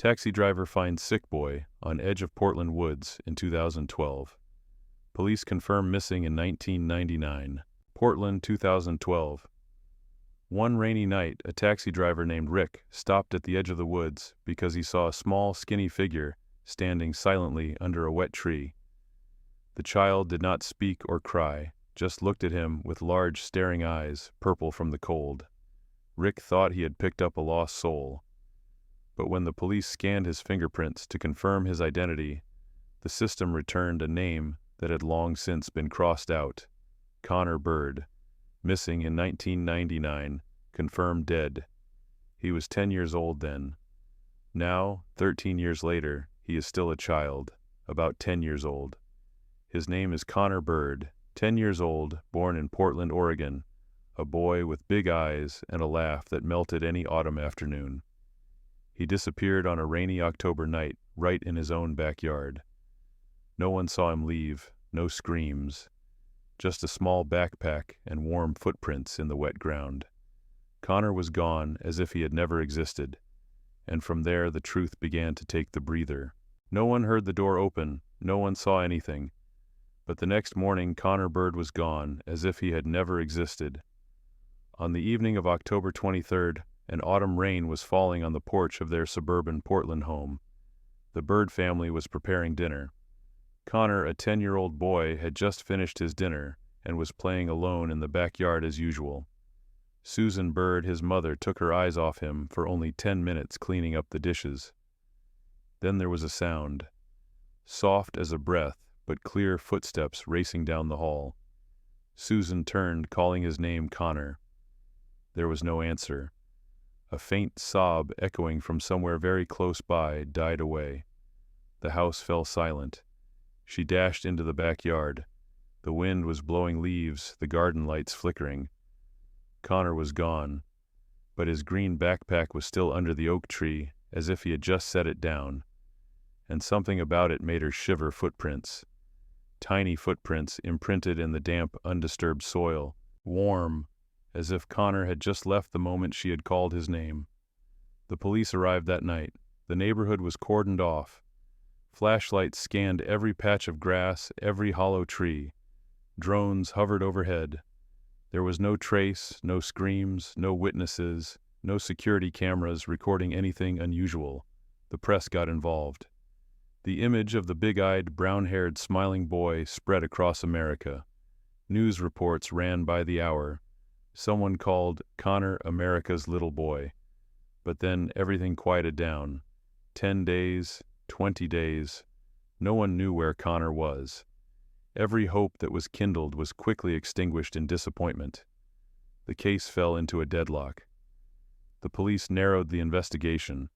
Taxi driver finds sick boy on edge of Portland woods in 2012. Police confirm missing in 1999. Portland, 2012. One rainy night, a taxi driver named Rick stopped at the edge of the woods because he saw a small, skinny figure standing silently under a wet tree. The child did not speak or cry, just looked at him with large, staring eyes, purple from the cold. Rick thought he had picked up a lost soul. But when the police scanned his fingerprints to confirm his identity, the system returned a name that had long since been crossed out: Connor Bird, missing in 1999, confirmed dead. He was 10 years old then. Now, 13 years later, he is still a child, about 10 years old. His name is Connor Bird, 10 years old, born in Portland, Oregon, a boy with big eyes and a laugh that melted any autumn afternoon. He disappeared on a rainy October night right in his own backyard. No one saw him leave, no screams, just a small backpack and warm footprints in the wet ground. Connor was gone as if he had never existed, and from there the truth began to take the breather. No one heard the door open, no one saw anything, but the next morning Connor Bird was gone as if he had never existed. On the evening of October 23rd, an autumn rain was falling on the porch of their suburban Portland home. The Bird family was preparing dinner. Connor, a 10-year-old boy, had just finished his dinner and was playing alone in the backyard as usual. Susan Bird, his mother, took her eyes off him for only 10 minutes cleaning up the dishes. Then there was a sound, soft as a breath, but clear footsteps racing down the hall. Susan turned, calling his name Connor. There was no answer. A faint sob echoing from somewhere very close by died away. The house fell silent. She dashed into the backyard. The wind was blowing leaves, the garden lights flickering. Connor was gone, but his green backpack was still under the oak tree, as if he had just set it down, and something about it made her shiver. Footprints. Tiny footprints imprinted in the damp, undisturbed soil, warm, as if Connor had just left the moment she had called his name. The police arrived that night. The neighborhood was cordoned off. Flashlights scanned every patch of grass, every hollow tree. Drones hovered overhead. There was no trace, no screams, no witnesses, no security cameras recording anything unusual. The press got involved. The image of the big-eyed, brown-haired, smiling boy spread across America. News reports ran by the hour. Someone called Connor America's little boy. But then everything quieted down. 10 days, 20 days. No one knew where Connor was. Every hope that was kindled was quickly extinguished in disappointment. The case fell into a deadlock. The police narrowed the investigation.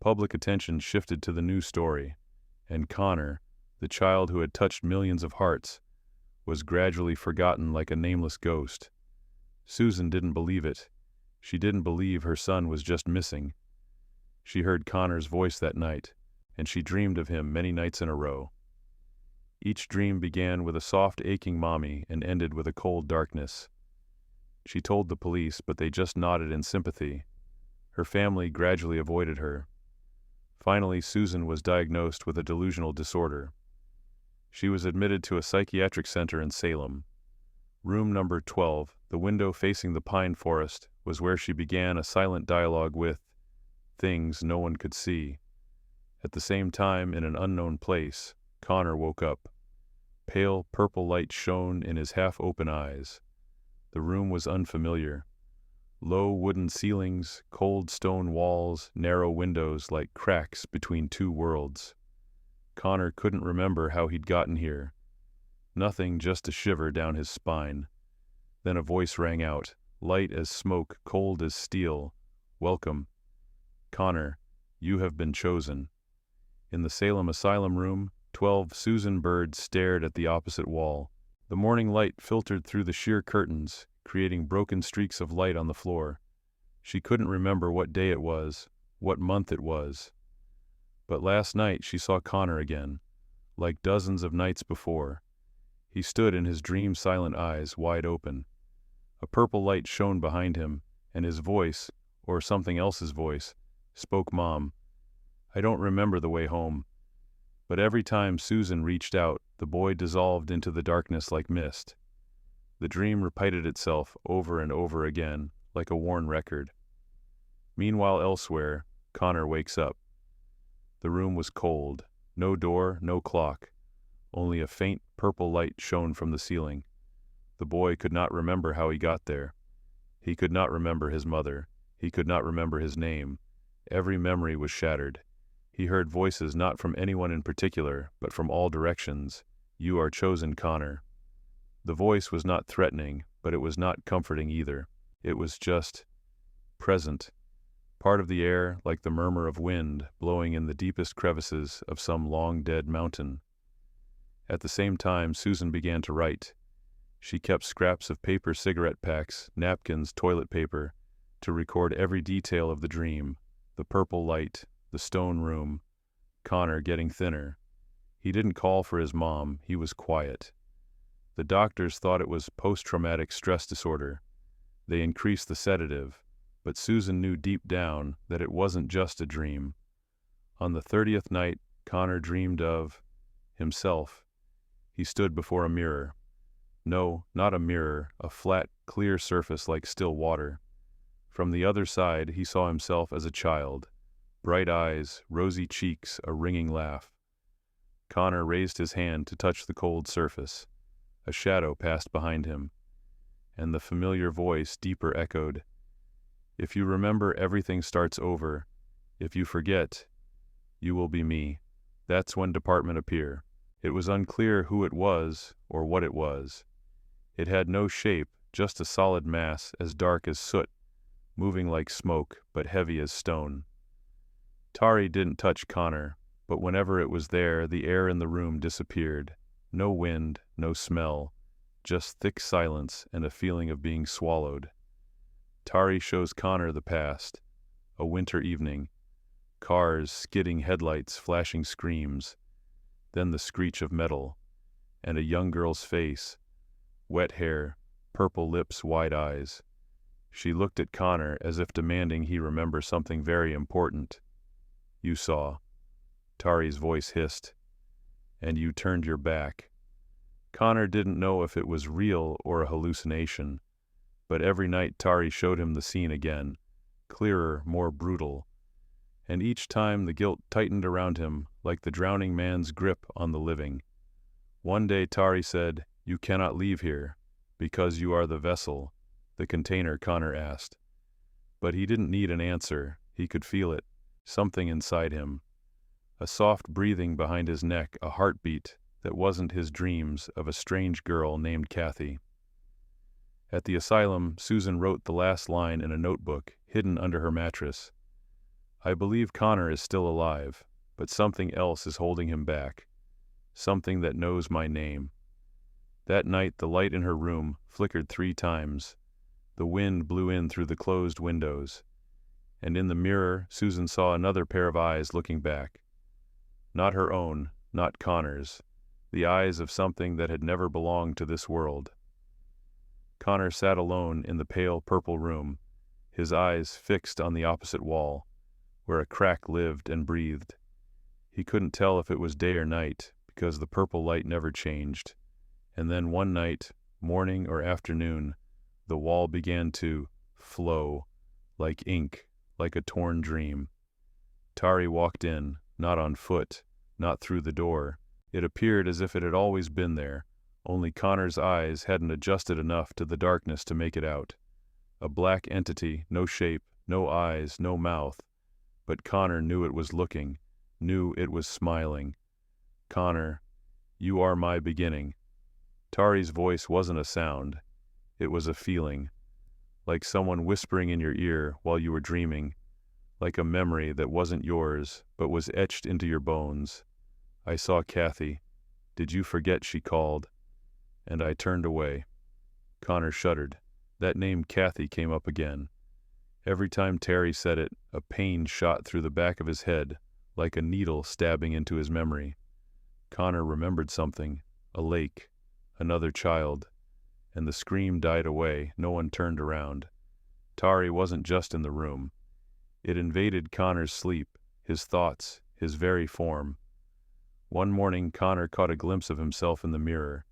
Public attention shifted to the new story, and Connor, the child who had touched millions of hearts, was gradually forgotten like a nameless ghost. Susan didn't believe it. She didn't believe her son was just missing. She heard Connor's voice that night, and she dreamed of him many nights in a row. Each dream began with a soft, aching mommy and ended with a cold darkness. She told the police, but they just nodded in sympathy. Her family gradually avoided her. Finally, Susan was diagnosed with a delusional disorder. She was admitted to a psychiatric center in Salem. Room number 12, the window facing the pine forest, was where she began a silent dialogue with things no one could see. At the same time, in an unknown place, Connor woke up. Pale purple light shone in his half-open eyes. The room was unfamiliar. Low wooden ceilings, cold stone walls, narrow windows like cracks between two worlds. Connor couldn't remember how he'd gotten here. Nothing, just a shiver down his spine. Then a voice rang out, light as smoke, cold as steel. Welcome. Connor, you have been chosen. In the Salem Asylum room, 12, Susan Bird stared at the opposite wall. The morning light filtered through the sheer curtains, creating broken streaks of light on the floor. She couldn't remember what day it was, what month it was. But last night she saw Connor again, like dozens of nights before. He stood in his dream-silent eyes wide open. A purple light shone behind him, and his voice, or something else's voice, spoke Mom. I don't remember the way home. But every time Susan reached out, the boy dissolved into the darkness like mist. The dream repeated itself over and over again, like a worn record. Meanwhile, elsewhere, Connor wakes up. The room was cold. No door, no clock. Only a faint purple light shone from the ceiling. The boy could not remember how he got there. He could not remember his mother. He could not remember his name. Every memory was shattered. He heard voices not from anyone in particular, but from all directions. "You are chosen, Connor." The voice was not threatening, but it was not comforting either. It was just present, part of the air like the murmur of wind blowing in the deepest crevices of some long-dead mountain. At the same time, Susan began to write. She kept scraps of paper, cigarette packs, napkins, toilet paper, to record every detail of the dream: the purple light, the stone room, Connor getting thinner. He didn't call for his mom, he was quiet. The doctors thought it was post-traumatic stress disorder. They increased the sedative, but Susan knew deep down that it wasn't just a dream. On the 30th night, Connor dreamed of himself. He stood before a mirror. No, not a mirror, a flat, clear surface like still water. From the other side, he saw himself as a child. Bright eyes, rosy cheeks, a ringing laugh. Connor raised his hand to touch the cold surface. A shadow passed behind him, and the familiar voice deeper echoed, "If you remember, everything starts over. If you forget, you will be me." That's when department appear. It was unclear who it was or what it was. It had no shape, just a solid mass as dark as soot, moving like smoke but heavy as stone. Tari didn't touch Connor, but whenever it was there, the air in the room disappeared. No wind, no smell, just thick silence and a feeling of being swallowed. Tari shows Connor the past. A winter evening. Cars, skidding headlights, flashing screams. Then the screech of metal. And a young girl's face. Wet hair, purple lips, wide eyes. She looked at Connor as if demanding he remember something very important. "You saw." Tari's voice hissed. "And you turned your back." Connor didn't know if it was real or a hallucination, but every night Tari showed him the scene again, clearer, more brutal, and each time the guilt tightened around him like the drowning man's grip on the living. One day Tari said, "You cannot leave here, because you are the vessel, the container," Connor asked. But he didn't need an answer, he could feel it, something inside him. A soft breathing behind his neck, a heartbeat that wasn't his dreams of a strange girl named Kathy. At the asylum, Susan wrote the last line in a notebook hidden under her mattress. "I believe Connor is still alive, but something else is holding him back. Something that knows my name." That night, the light in her room flickered 3 times. The wind blew in through the closed windows. And in the mirror, Susan saw another pair of eyes looking back. Not her own, not Connor's. The eyes of something that had never belonged to this world. Connor sat alone in the pale purple room, his eyes fixed on the opposite wall, where a crack lived and breathed. He couldn't tell if it was day or night, because the purple light never changed. And then one night, morning or afternoon, the wall began to flow, like ink, like a torn dream. Tari walked in, not on foot, not through the door. It appeared as if it had always been there, only Connor's eyes hadn't adjusted enough to the darkness to make it out. A black entity, no shape, no eyes, no mouth. But Connor knew it was looking, knew it was smiling. "Connor, you are my beginning." Tari's voice wasn't a sound. It was a feeling, like someone whispering in your ear while you were dreaming, like a memory that wasn't yours, but was etched into your bones. "I saw Kathy. Did you forget?" she called. And I turned away. Connor shuddered. That name Kathy came up again. Every time Tari said it, a pain shot through the back of his head, like a needle stabbing into his memory. Connor remembered something, a lake, another child, and the scream died away. No one turned around. Tari wasn't just in the room. It invaded Connor's sleep, his thoughts, his very form. One morning Connor caught a glimpse of himself in the mirror,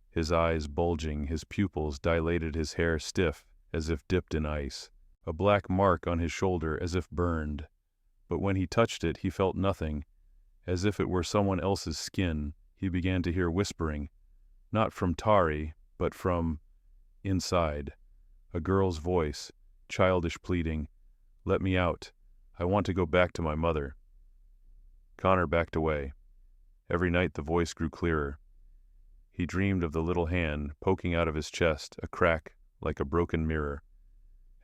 his eyes bulging, his pupils dilated, his hair stiff as if dipped in ice, a black mark on his shoulder as if burned. But when he touched it, he felt nothing, as if it were someone else's skin. He began to hear whispering, not from Tari, but from inside. A girl's voice, childish pleading, "Let me out. I want to go back to my mother." Connor backed away. Every night the voice grew clearer. He dreamed of the little hand poking out of his chest, a crack like a broken mirror.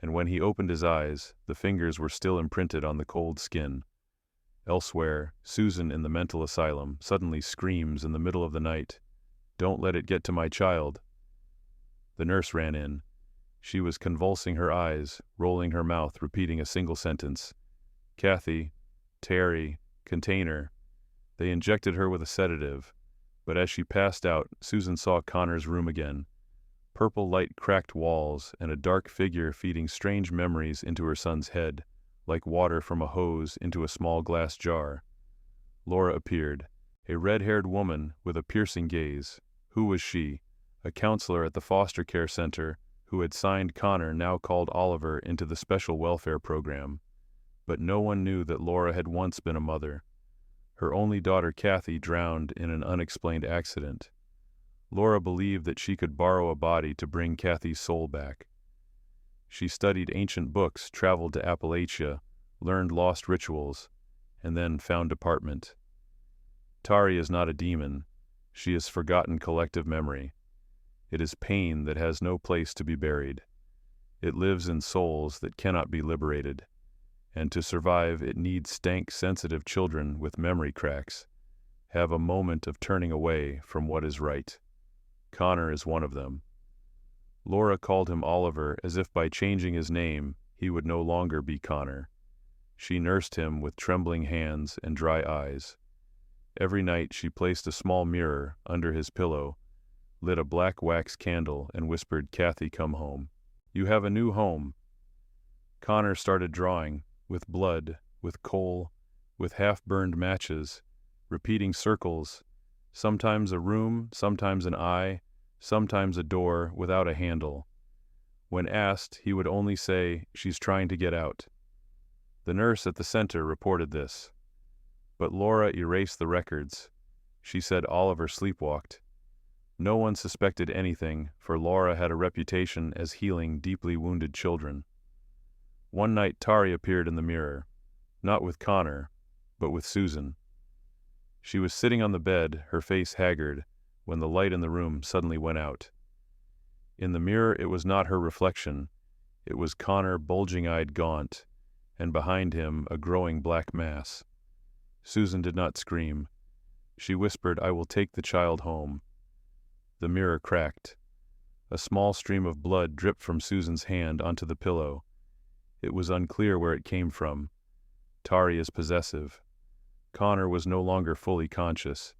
And when he opened his eyes, the fingers were still imprinted on the cold skin. Elsewhere, Susan in the mental asylum suddenly screams in the middle of the night, "Don't let it get to my child." The nurse ran in. She was convulsing her eyes, rolling her mouth, repeating a single sentence. "Kathy, Terry, container." They injected her with a sedative, but as she passed out, Susan saw Connor's room again. Purple light cracked walls and a dark figure feeding strange memories into her son's head, like water from a hose into a small glass jar. Laura appeared, a red-haired woman with a piercing gaze. Who was she? A counselor at the foster care center who had signed Connor, now called Oliver, into the special welfare program. But no one knew that Laura had once been a mother. Her only daughter Kathy drowned in an unexplained accident. Laura believed that she could borrow a body to bring Kathy's soul back. She studied ancient books, traveled to Appalachia, learned lost rituals, and then found department. Tari is not a demon. She is forgotten collective memory. It is pain that has no place to be buried. It lives in souls that cannot be liberated. And to survive, it needs stank-sensitive children with memory cracks, have a moment of turning away from what is right. Connor is one of them. Laura called him Oliver as if by changing his name, he would no longer be Connor. She nursed him with trembling hands and dry eyes. Every night she placed a small mirror under his pillow, lit a black wax candle, and whispered, "Kathy, come home. You have a new home." Connor started drawing, with blood, with coal, with half-burned matches, repeating circles, sometimes a room, sometimes an eye, sometimes a door without a handle. When asked, he would only say, "She's trying to get out." The nurse at the center reported this. But Laura erased the records. She said Oliver sleepwalked. No one suspected anything, for Laura had a reputation as healing deeply wounded children. One night Tari appeared in the mirror, not with Connor, but with Susan. She was sitting on the bed, her face haggard, when the light in the room suddenly went out. In the mirror it was not her reflection, it was Connor, bulging-eyed, gaunt, and behind him a growing black mass. Susan did not scream. She whispered, "I will take the child home." The mirror cracked. A small stream of blood dripped from Susan's hand onto the pillow. It was unclear where it came from. Tari is possessive. Connor was no longer fully conscious.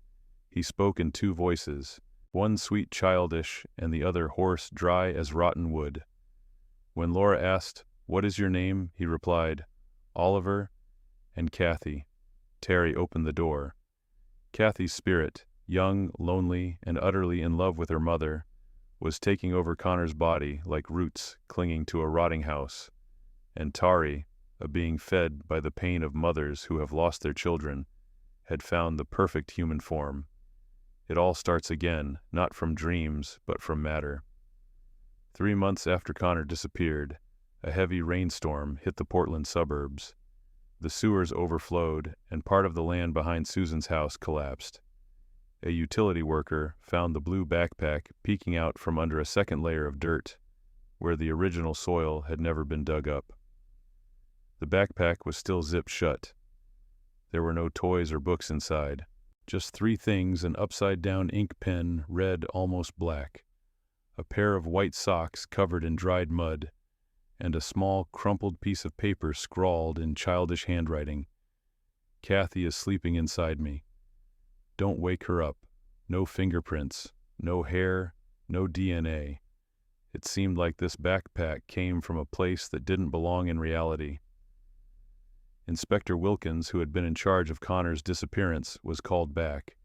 He spoke in two voices, one sweet childish and the other hoarse, dry as rotten wood. When Laura asked, "What is your name?" he replied, "Oliver and Kathy." Terry opened the door. Kathy's spirit, young, lonely, and utterly in love with her mother, was taking over Connor's body like roots clinging to a rotting house. And Tari, a being fed by the pain of mothers who have lost their children, had found the perfect human form. It all starts again, not from dreams, but from matter. 3 months after Connor disappeared, a heavy rainstorm hit the Portland suburbs. The sewers overflowed, and part of the land behind Susan's house collapsed. A utility worker found the blue backpack peeking out from under a second layer of dirt, where the original soil had never been dug up. The backpack was still zipped shut. There were no toys or books inside, just 3 things: an upside-down ink pen, red, almost black, a pair of white socks covered in dried mud, and a small, crumpled piece of paper scrawled in childish handwriting. "Kathy is sleeping inside me. Don't wake her up. No fingerprints, no hair, no DNA." It seemed like this backpack came from a place that didn't belong in reality. Inspector Wilkins, who had been in charge of Connor's disappearance, was called back.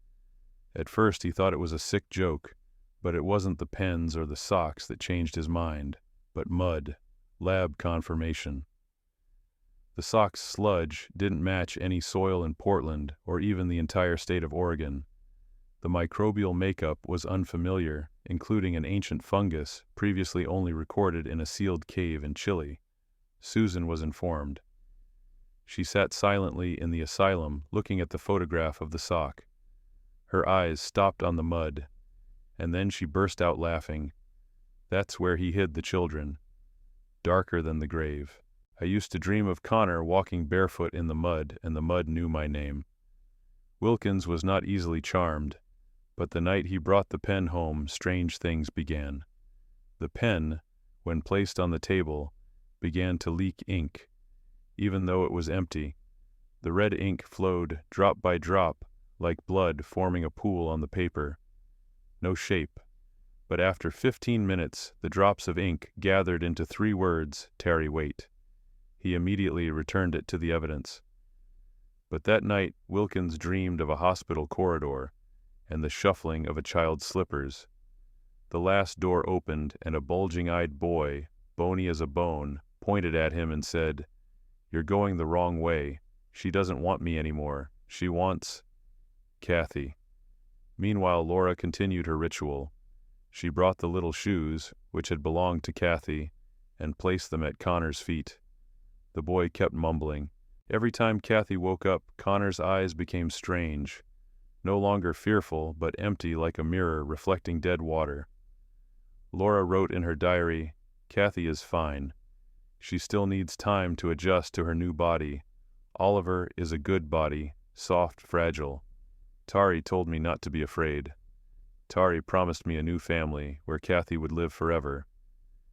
At first he thought it was a sick joke, but it wasn't the pens or the socks that changed his mind, but mud, lab confirmation. The socks' sludge didn't match any soil in Portland or even the entire state of Oregon. The microbial makeup was unfamiliar, including an ancient fungus previously only recorded in a sealed cave in Chile. Susan was informed. She sat silently in the asylum looking at the photograph of the sock. Her eyes stopped on the mud, and then she burst out laughing. That's where he hid the children. Darker than the grave. I used to dream of Connor walking barefoot in the mud, and the mud knew my name. Wilkins was not easily charmed, but the night he brought the pen home, strange things began. The pen, when placed on the table, began to leak ink, even though it was empty. The red ink flowed drop by drop, like blood forming a pool on the paper. No shape, but after 15 minutes, the drops of ink gathered into 3 words, "Tarry, wait." He immediately returned it to the evidence. But that night, Wilkins dreamed of a hospital corridor and the shuffling of a child's slippers. The last door opened, and a bulging-eyed boy, bony as a bone, pointed at him and said, "You're going the wrong way. She doesn't want me anymore. She wants Kathy." Meanwhile, Laura continued her ritual. She brought the little shoes, which had belonged to Kathy, and placed them at Connor's feet. The boy kept mumbling. Every time Kathy woke up, Connor's eyes became strange, no longer fearful, but empty like a mirror reflecting dead water. Laura wrote in her diary, "Kathy is fine. She still needs time to adjust to her new body. Oliver is a good body, soft, fragile. Tari told me not to be afraid. Tari promised me a new family where Kathy would live forever."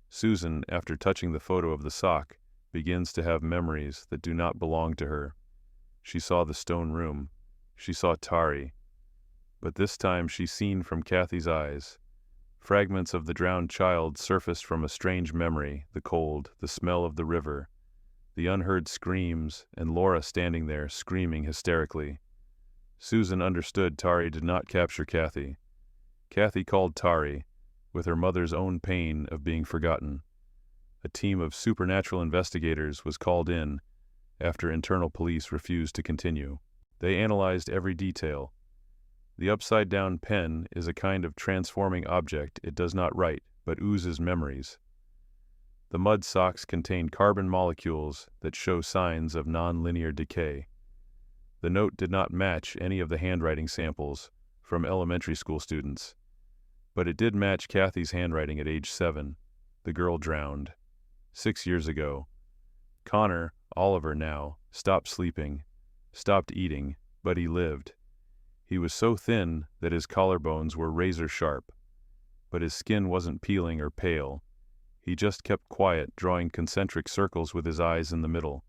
Susan, after touching the photo of the sock, begins to have memories that do not belong to her. She saw the stone room. She saw Tari. But this time she's seen from Kathy's eyes. Fragments of the drowned child surfaced from a strange memory, the cold, the smell of the river, the unheard screams, and Laura standing there screaming hysterically. Susan understood Tari did not capture Kathy. Kathy called Tari, with her mother's own pain of being forgotten. A team of supernatural investigators was called in after internal police refused to continue. They analyzed every detail. The upside-down pen is a kind of transforming object. It does not write, but oozes memories. The mud socks contain carbon molecules that show signs of non-linear decay. The note did not match any of the handwriting samples from elementary school students, but it did match Kathy's handwriting at age 7. The girl drowned 6 years ago. Connor, Oliver now, stopped sleeping, stopped eating, but he lived. He was so thin that his collarbones were razor sharp, but his skin wasn't peeling or pale. He just kept quiet, drawing concentric circles with his eyes in the middle.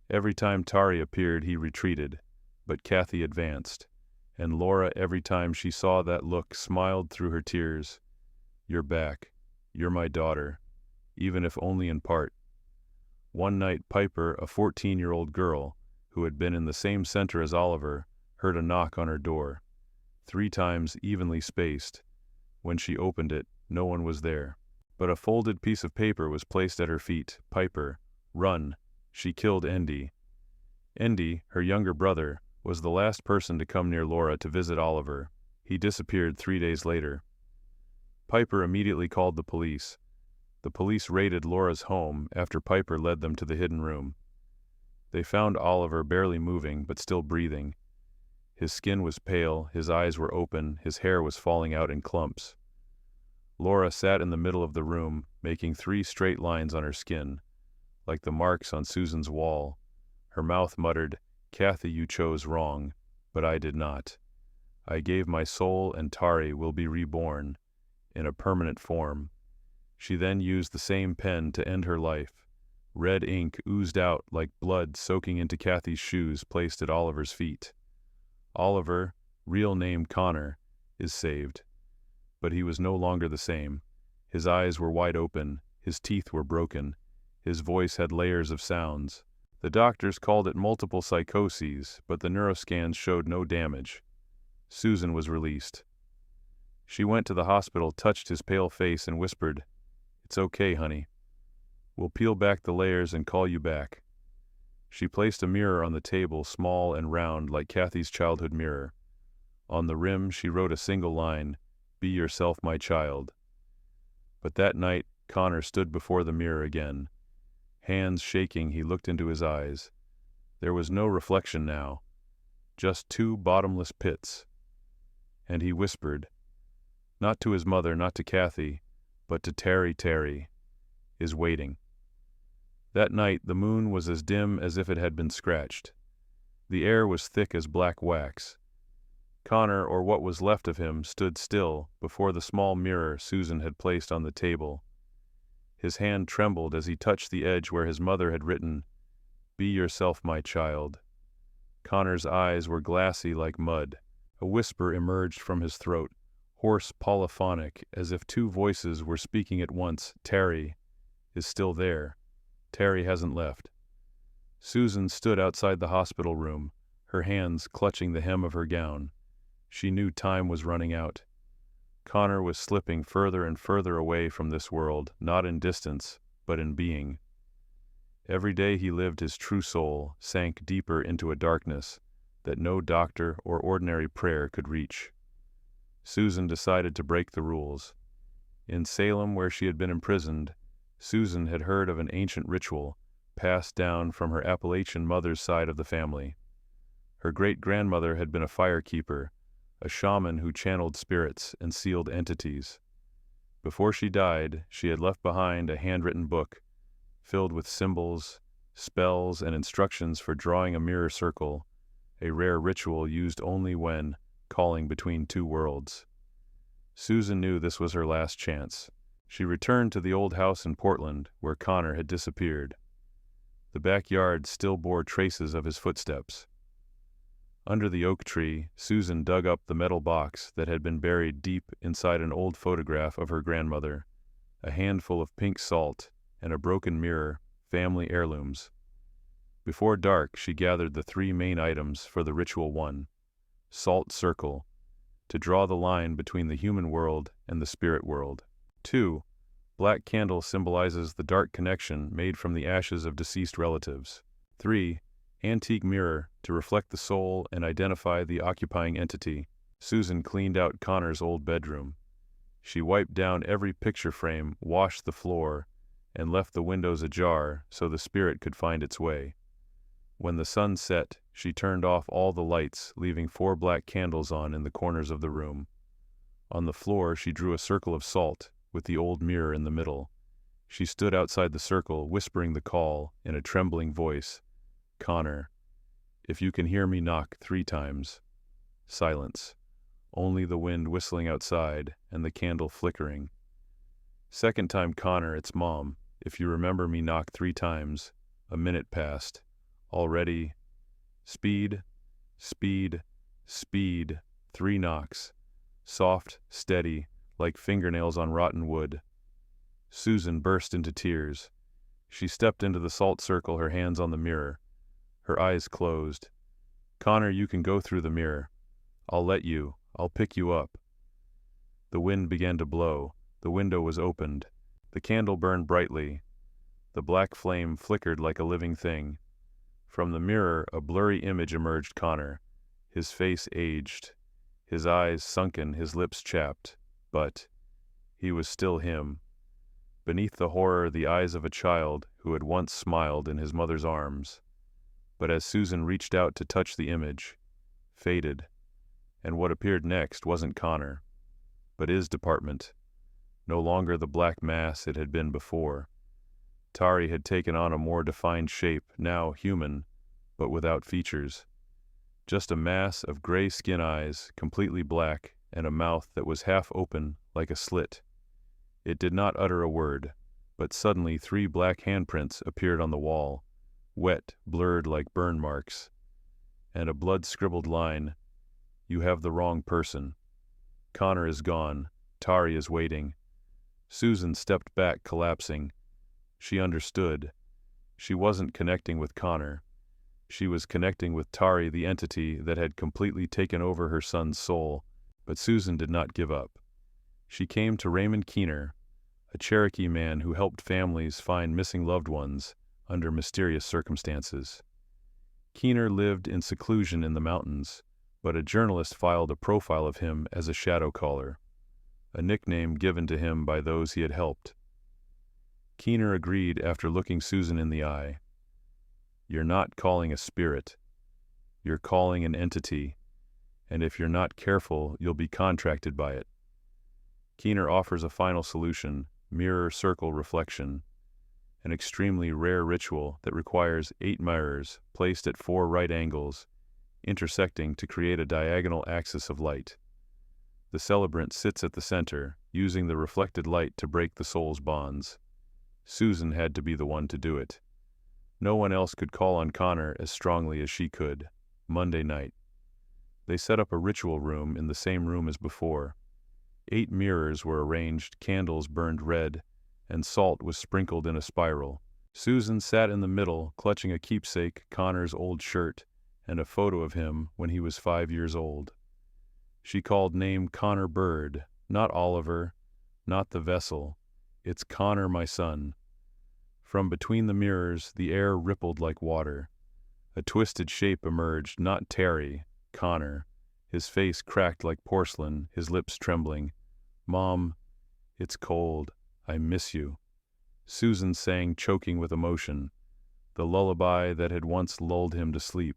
Every time Tari appeared, he retreated, but Kathy advanced, and Laura, every time she saw that look, smiled through her tears. "You're back. You're my daughter, even if only in part." One night, Piper, a 14-year-old girl, who had been in the same center as Oliver, heard a knock on her door, 3 times evenly spaced. When she opened it, no one was there, but a folded piece of paper was placed at her feet. "Piper, run. She killed Endy." Endy, her younger brother, was the last person to come near Laura to visit Oliver. He disappeared 3 days later. Piper immediately called the police. The police raided Laura's home after Piper led them to the hidden room. They found Oliver barely moving but still breathing. His skin was pale, his eyes were open, his hair was falling out in clumps. Laura sat in the middle of the room, making 3 straight lines on her skin, like the marks on Susan's wall. Her mouth muttered, "Kathy, you chose wrong, but I did not. I gave my soul, and Tari will be reborn in a permanent form." She then used the same pen to end her life. Red ink oozed out like blood soaking into Kathy's shoes placed at Oliver's feet. Oliver, real name Connor, is saved. But he was no longer the same. His eyes were wide open, his teeth were broken, his voice had layers of sounds. The doctors called it multiple psychoses, but the neuroscans showed no damage. Susan was released. She went to the hospital, touched his pale face, and whispered, "It's okay, honey. We'll peel back the layers and call you back." She placed a mirror on the table, small and round like Kathy's childhood mirror. On the rim she wrote a single line, "Be yourself, my child." But that night Connor stood before the mirror again. Hands shaking, he looked into his eyes. There was no reflection now, just two bottomless pits. And he whispered, not to his mother, not to Kathy, but to Terry is waiting. That night the moon was as dim as if it had been scratched. The air was thick as black wax. Connor, or what was left of him, stood still before the small mirror Susan had placed on the table. His hand trembled as he touched the edge where his mother had written, "Be yourself, my child." Connor's eyes were glassy like mud. A whisper emerged from his throat, hoarse, polyphonic, as if two voices were speaking at once. "Terry is still there. Terry hasn't left." Susan stood outside the hospital room, her hands clutching the hem of her gown. She knew time was running out. Connor was slipping further and further away from this world, not in distance, but in being. Every day he lived, his true soul sank deeper into a darkness that no doctor or ordinary prayer could reach. Susan decided to break the rules. In Salem, where she had been imprisoned, Susan had heard of an ancient ritual passed down from her Appalachian mother's side of the family. Her great-grandmother had been a firekeeper, a shaman who channeled spirits and sealed entities. Before she died, she had left behind a handwritten book filled with symbols, spells, and instructions for drawing a mirror circle, a rare ritual used only when calling between two worlds. Susan knew this was her last chance. She returned to the old house in Portland where Connor had disappeared. The backyard still bore traces of his footsteps. Under the oak tree, Susan dug up the metal box that had been buried deep inside an old photograph of her grandmother, a handful of pink salt, and a broken mirror, family heirlooms. Before dark, she gathered the three main items for the ritual. 1. Salt circle, to draw the line between the human world and the spirit world. 2. Black candle symbolizes the dark connection made from the ashes of deceased relatives. 3. Antique mirror, to reflect the soul and identify the occupying entity. Susan cleaned out Connor's old bedroom. She wiped down every picture frame, washed the floor, and left the windows ajar so the spirit could find its way. When the sun set, she turned off all the lights, leaving 4 black candles on in the corners of the room. On the floor, she drew a circle of salt, with the old mirror in the middle. She stood outside the circle, whispering the call in a trembling voice, "Connor, if you can hear me, knock 3 times. Silence. Only the wind whistling outside and the candle flickering. Second time, "Connor, it's Mom. If you remember me, knock 3 times. A minute passed. Already. Speed, speed, speed. 3 knocks. Soft, steady, like fingernails on rotten wood." Susan burst into tears. She stepped into the salt circle, her hands on the mirror. Her eyes closed. "Connor, you can go through the mirror. I'll pick you up." The wind began to blow. The window was opened. The candle burned brightly. The black flame flickered like a living thing. From the mirror, a blurry image emerged. Connor, his face aged, his eyes sunken, his lips chapped. But he was still him. Beneath the horror, the eyes of a child who had once smiled in his mother's arms. But as Susan reached out to touch the image, faded, and what appeared next wasn't Connor, but his department. No longer the black mass it had been before. Tari had taken on a more defined shape, now human, but without features. Just a mass of gray skin eyes, completely black, and a mouth that was half open like a slit. It did not utter a word, but suddenly 3 black handprints appeared on the wall, wet, blurred like burn marks, and a blood-scribbled line, "You have the wrong person. Connor is gone. Tari is waiting." Susan stepped back, collapsing. She understood. She wasn't connecting with Connor. She was connecting with Tari, the entity that had completely taken over her son's soul. But Susan did not give up. She came to Raymond Keener, a Cherokee man who helped families find missing loved ones under mysterious circumstances. Keener lived in seclusion in the mountains, but a journalist filed a profile of him as a shadow caller, a nickname given to him by those he had helped. Keener agreed after looking Susan in the eye. "You're not calling a spirit. You're calling an entity, and if you're not careful, you'll be contracted by it." Keener offers a final solution: mirror circle reflection, an extremely rare ritual that requires 8 mirrors placed at 4 right angles, intersecting to create a diagonal axis of light. The celebrant sits at the center, using the reflected light to break the soul's bonds. Susan had to be the one to do it. No one else could call on Connor as strongly as she could. Monday night. They set up a ritual room in the same room as before. 8 mirrors were arranged, candles burned red, and salt was sprinkled in a spiral. Susan sat in the middle, clutching a keepsake, Connor's old shirt, and a photo of him when he was 5 years old. She called name Connor Bird, not Oliver, not the vessel. "It's Connor, my son." From between the mirrors, the air rippled like water. A twisted shape emerged, not Terry, Connor, his face cracked like porcelain, his lips trembling. "Mom, it's cold. I miss you." Susan sang, choking with emotion, the lullaby that had once lulled him to sleep.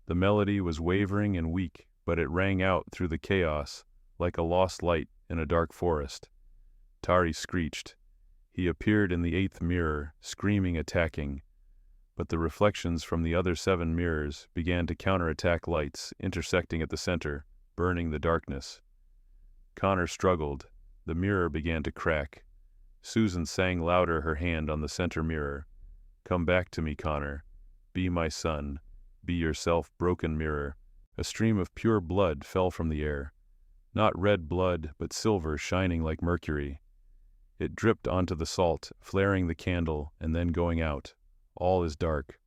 The melody was wavering and weak, but it rang out through the chaos like a lost light in a dark forest. Tari screeched. He appeared in the 8th mirror, screaming, attacking. But the reflections from the other 7 mirrors began to counterattack lights, intersecting at the center, burning the darkness. Connor struggled. The mirror began to crack. Susan sang louder, her hand on the center mirror. "Come back to me, Connor. Be my son. Be yourself, broken mirror." A stream of pure blood fell from the air. Not red blood, but silver, shining like mercury. It dripped onto the salt, flaring the candle, and then going out. All is dark.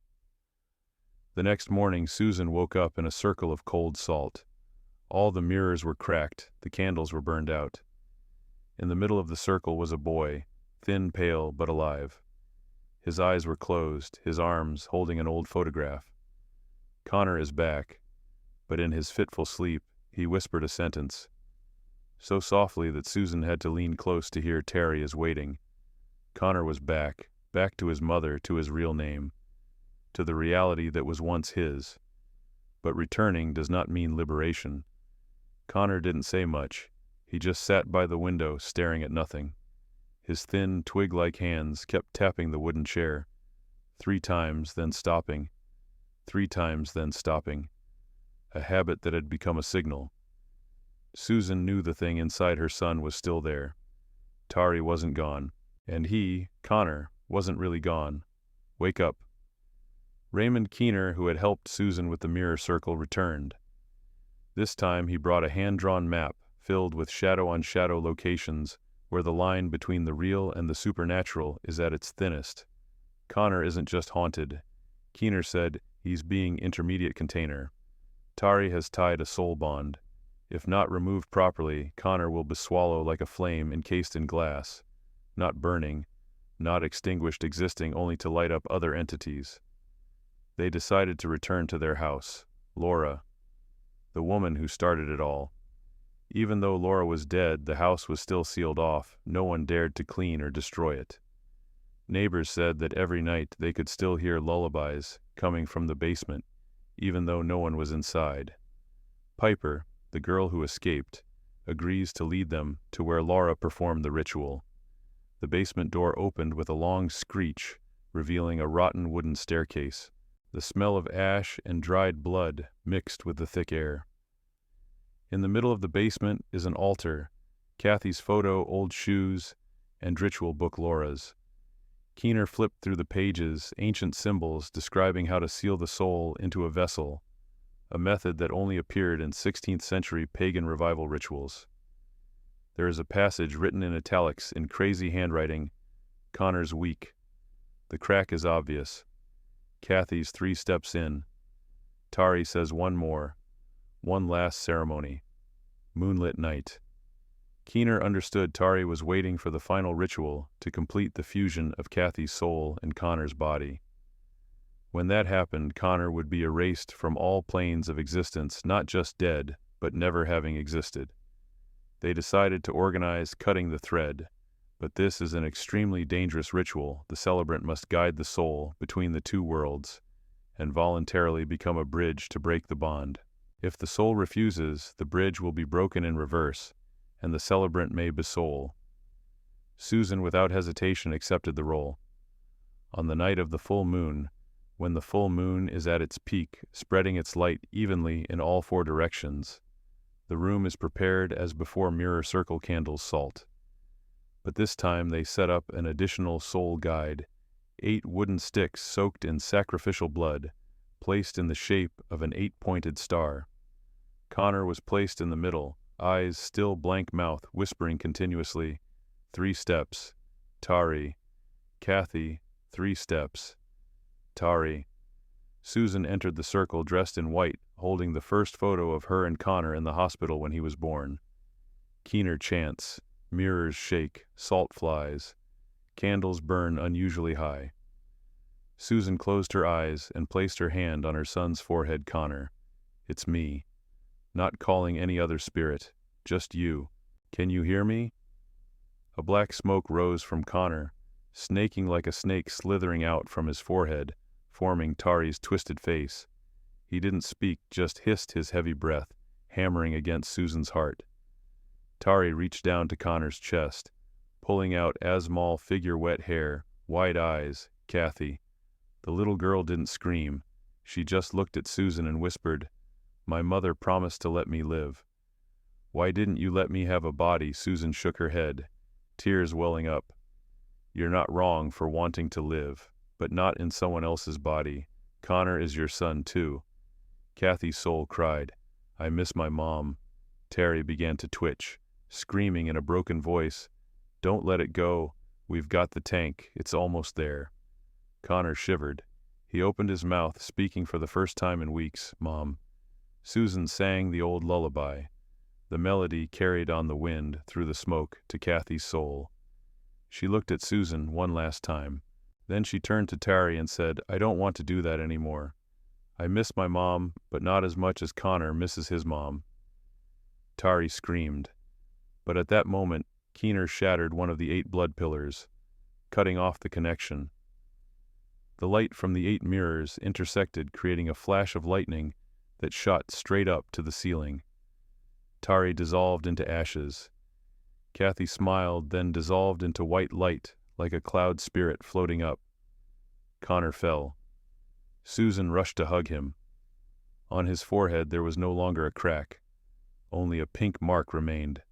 The next morning, Susan woke up in a circle of cold salt. All the mirrors were cracked, the candles were burned out. In the middle of the circle was a boy, thin, pale, but alive. His eyes were closed, his arms holding an old photograph. "Connor is back," but in his fitful sleep, he whispered a sentence, so softly that Susan had to lean close to hear Terry is waiting. Connor was back, back to his mother, to his real name, to the reality that was once his. But returning does not mean liberation. Connor didn't say much. He just sat by the window, staring at nothing. His thin, twig-like hands kept tapping the wooden chair. 3 times, then stopping. 3 times, then stopping. A habit that had become a signal. Susan knew the thing inside her son was still there. Tari wasn't gone. And he, Connor, wasn't really gone. Wake up. Raymond Keener, who had helped Susan with the mirror circle, returned. This time he brought a hand-drawn map filled with shadow-on-shadow locations where the line between the real and the supernatural is at its thinnest. Connor isn't just haunted. Keener said he's being intermediate container. Tari has tied a soul bond. If not removed properly, Connor will beswallow like a flame encased in glass, not burning, not extinguished, existing only to light up other entities. They decided to return to their house, Laura, the woman who started it all. Even though Laura was dead, the house was still sealed off. No one dared to clean or destroy it. Neighbors said that every night they could still hear lullabies coming from the basement, even though no one was inside. Piper, the girl who escaped, agrees to lead them to where Laura performed the ritual. The basement door opened with a long screech, revealing a rotten wooden staircase. The smell of ash and dried blood mixed with the thick air. In the middle of the basement is an altar, Kathy's photo, old shoes, and ritual book Laura's. Keener flipped through the pages, ancient symbols describing how to seal the soul into a vessel, a method that only appeared in 16th century pagan revival rituals. There is a passage written in italics in crazy handwriting, "Connor's weak. The crack is obvious. Kathy's 3 steps in. Tari says one more. One last ceremony. Moonlit night. Keener understood Tari was waiting for the final ritual to complete the fusion of Kathy's soul and Connor's body. When that happened, Connor would be erased from all planes of existence, not just dead, but never having existed. They decided to organize cutting the thread, but this is an extremely dangerous ritual. The celebrant must guide the soul between the 2 worlds and voluntarily become a bridge to break the bond. If the soul refuses, the bridge will be broken in reverse, and the celebrant may besoul. Susan, without hesitation, accepted the role. On the night of the full moon, when the full moon is at its peak, spreading its light evenly in all 4 directions, the room is prepared as before mirror circle candles salt. But this time they set up an additional soul guide, 8 wooden sticks soaked in sacrificial blood, placed in the shape of an 8-pointed star. Connor was placed in the middle, eyes still blank mouth, whispering continuously, 3 steps, Tari. Kathy, 3 steps, Tari. Susan entered the circle dressed in white, holding the first photo of her and Connor in the hospital when he was born. Keener chants, mirrors shake, salt flies, candles burn unusually high. Susan closed her eyes and placed her hand on her son's forehead. Connor, it's me. Not calling any other spirit, just you. Can you hear me? A black smoke rose from Connor, snaking like a snake slithering out from his forehead, forming Tari's twisted face. He didn't speak, just hissed his heavy breath, hammering against Susan's heart. Tari reached down to Connor's chest, pulling out Asmal figure wet hair, wide eyes. Kathy. The little girl didn't scream. She just looked at Susan and whispered, "My mother promised to let me live." "Why didn't you let me have a body?" Susan shook her head, tears welling up. "You're not wrong for wanting to live, but not in someone else's body. Connor is your son too." Kathy's soul cried, "I miss my mom." Tari began to twitch, screaming in a broken voice, "Don't let it go. We've got the tank. It's almost there." Connor shivered. He opened his mouth, speaking for the first time in weeks, "Mom." Susan sang the old lullaby. The melody carried on the wind through the smoke to Kathy's soul. She looked at Susan one last time. Then she turned to Tari and said, "I don't want to do that anymore. I miss my mom, but not as much as Connor misses his mom." Tari screamed. But at that moment, Keener shattered one of the 8 blood pillars, cutting off the connection. The light from the 8 mirrors intersected, creating a flash of lightning that shot straight up to the ceiling. Tari dissolved into ashes. Kathy smiled, then dissolved into white light, like a cloud spirit floating up. Connor fell. Susan rushed to hug him. On his forehead there was no longer a crack. Only a pink mark remained,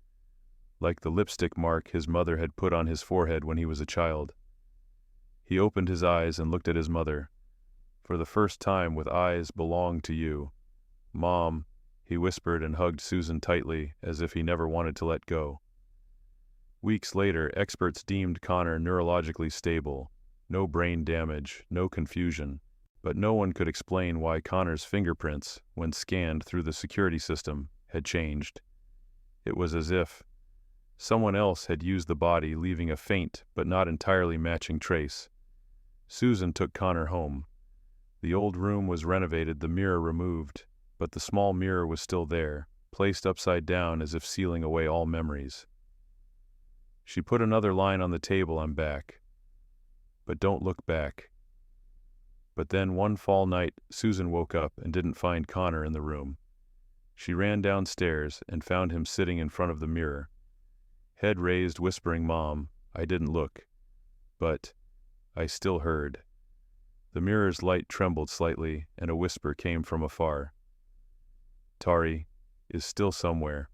like the lipstick mark his mother had put on his forehead when he was a child. He opened his eyes and looked at his mother. "For the first time with eyes belong to you. Mom," he whispered and hugged Susan tightly, as if he never wanted to let go. Weeks later, experts deemed Connor neurologically stable. No brain damage, no confusion. But no one could explain why Connor's fingerprints, when scanned through the security system, had changed. It was as if someone else had used the body, leaving a faint but not entirely matching trace. Susan took Connor home. The old room was renovated, the mirror removed, but the small mirror was still there, placed upside down as if sealing away all memories. She put another line on the table, "I'm back. But don't look back." But then one fall night, Susan woke up and didn't find Connor in the room. She ran downstairs and found him sitting in front of the mirror, head raised, whispering, "Mom, I didn't look. But I still heard." The mirror's light trembled slightly, and a whisper came from afar. "Tari is still somewhere."